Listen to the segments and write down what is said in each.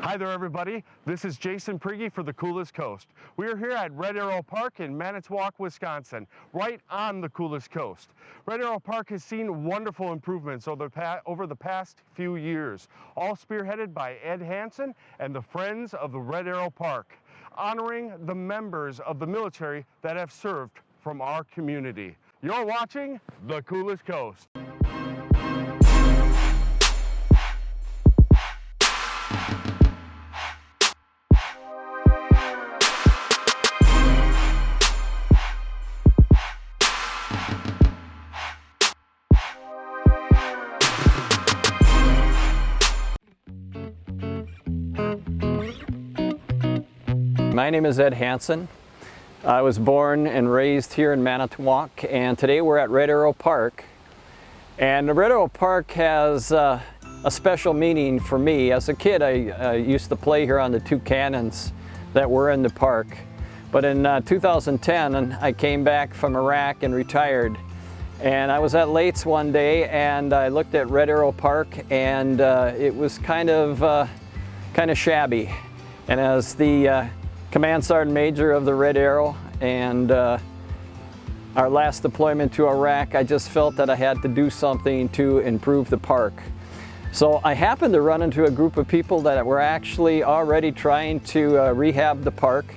Hi there everybody, this is Jason Prigge for The Coolest Coast. We are here at Red Arrow Park in Manitowoc, Wisconsin, right on the coolest coast. Red Arrow Park has seen wonderful improvements over the past few years, all spearheaded by Ed Hansen and the Friends of the Red Arrow Park, honoring the members of the military that have served from our community. You're watching The Coolest Coast. My name is Ed Hansen. I was born and raised here in Manitowoc, and today we're at Red Arrow Park. And the Red Arrow Park has a special meaning for me. As a kid, I used to play here on the two cannons that were in the park. But in 2010, I came back from Iraq and retired. And I was at Lates one day, and I looked at Red Arrow Park, and it was kind of shabby. And as the Command Sergeant Major of the Red Arrow and our last deployment to Iraq, I just felt that I had to do something to improve the park. So I happened to run into a group of people that were actually already trying to rehab the park,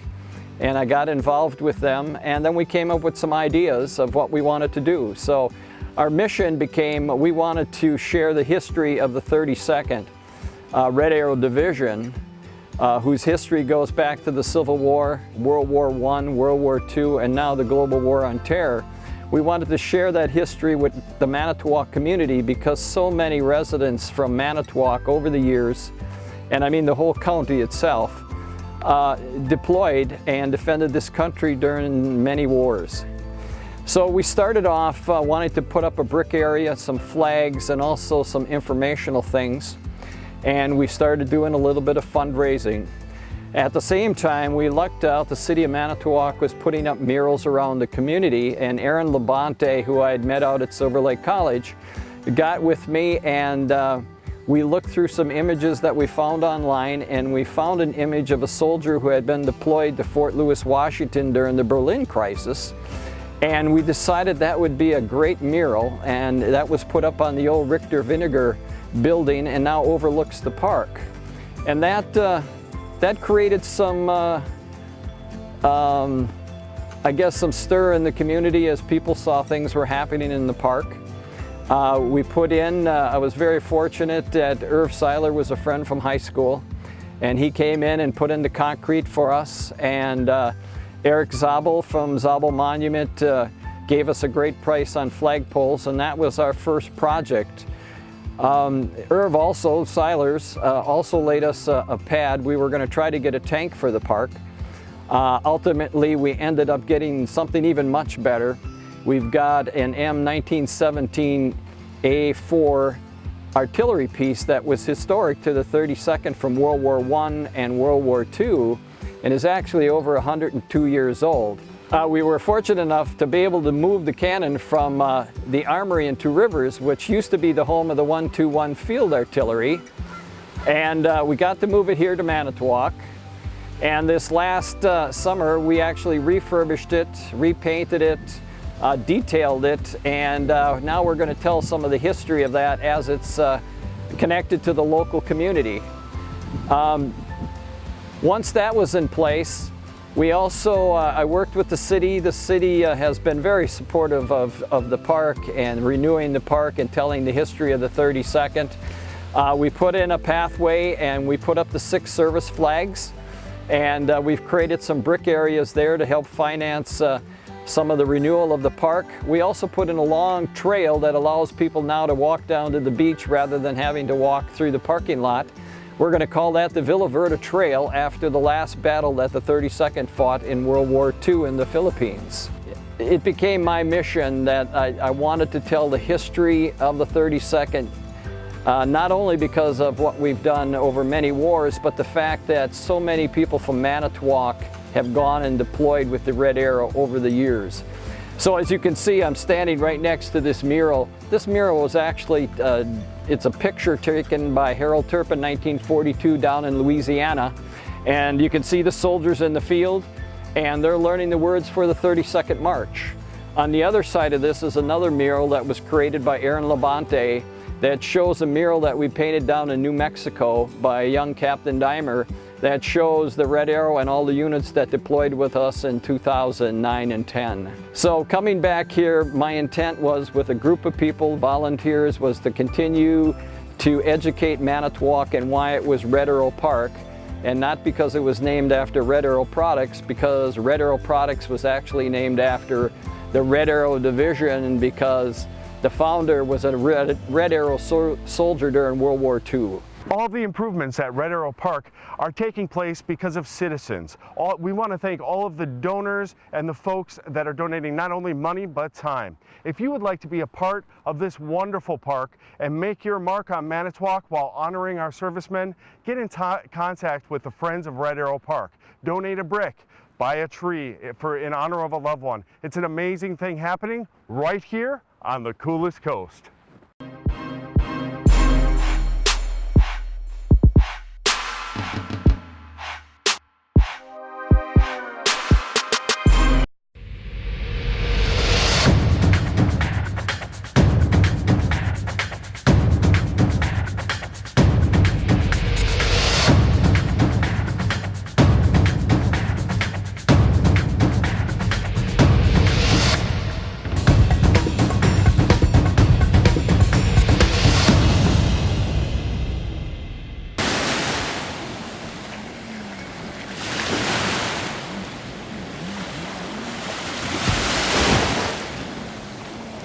and I got involved with them, and then we came up with some ideas of what we wanted to do. So our mission became, we wanted to share the history of the 32nd Red Arrow Division, whose history goes back to the Civil War, World War I, World War II, and now the global war on terror. We wanted to share that history with the Manitowoc community because so many residents from Manitowoc over the years, and I mean the whole county itself, deployed and defended this country during many wars. So we started off wanting to put up a brick area, some flags, and also some informational things. And we started doing a little bit of fundraising. At the same time, we lucked out, the city of Manitowoc was putting up murals around the community, and Aaron Labonte, who I had met out at Silver Lake College, got with me, and we looked through some images that we found online, and we found an image of a soldier who had been deployed to Fort Lewis, Washington during the Berlin crisis. And we decided that would be a great mural, and that was put up on the old Richter Vinegar building and now overlooks the park. And that created some, I guess, some stir in the community as people saw things were happening in the park. We put in, I was very fortunate that Irv Seiler was a friend from high school, and he came in and put in the concrete for us, and Eric Zabel from Zabel Monument gave us a great price on flagpoles, and that was our first project. Irv also, Seilers, also laid us a pad. We were going to try to get a tank for the park. Ultimately, we ended up getting something even much better. We've got an M1917A4 artillery piece that was historic to the 32nd from World War I and World War II, and is actually over 102 years old. We were fortunate enough to be able to move the cannon from the armory in Two Rivers, which used to be the home of the 121 Field Artillery, and we got to move it here to Manitowoc. And this last summer, we actually refurbished it, repainted it, detailed it, and now we're going to tell some of the history of that as it's connected to the local community. Once that was in place, we also, I worked with the city. The city has been very supportive of the park and renewing the park and telling the history of the 32nd. We put in a pathway and we put up the 6 service flags, and we've created some brick areas there to help finance some of the renewal of the park. We also put in a long trail that allows people now to walk down to the beach rather than having to walk through the parking lot. We're going to call that the Villa Verde Trail after the last battle that the 32nd fought in World War II in the Philippines. It became my mission that I wanted to tell the history of the 32nd, not only because of what we've done over many wars, but the fact that so many people from Manitowoc have gone and deployed with the Red Arrow over the years. So as you can see, I'm standing right next to this mural. This mural was actually It's a picture taken by Harold Turpin in 1942 down in Louisiana. And you can see the soldiers in the field, and they're learning the words for the 32nd March. On the other side of this is another mural that was created by Aaron Labonte that shows a mural that we painted down in New Mexico by young Captain Dimer that shows the Red Arrow and all the units that deployed with us in 2009 and 10. So coming back here, my intent was with a group of people, volunteers, was to continue to educate Manitowoc and why it was Red Arrow Park, and not because it was named after Red Arrow Products, because Red Arrow Products was actually named after the Red Arrow Division, and because the founder was a Red Arrow soldier during World War II. All the improvements at Red Arrow Park are taking place because of citizens. We want to thank all of the donors and the folks that are donating not only money but time. If you would like to be a part of this wonderful park and make your mark on Manitowoc while honoring our servicemen, get in contact with the Friends of Red Arrow Park. Donate a brick, buy a tree in honor of a loved one. It's an amazing thing happening right here on the coolest coast.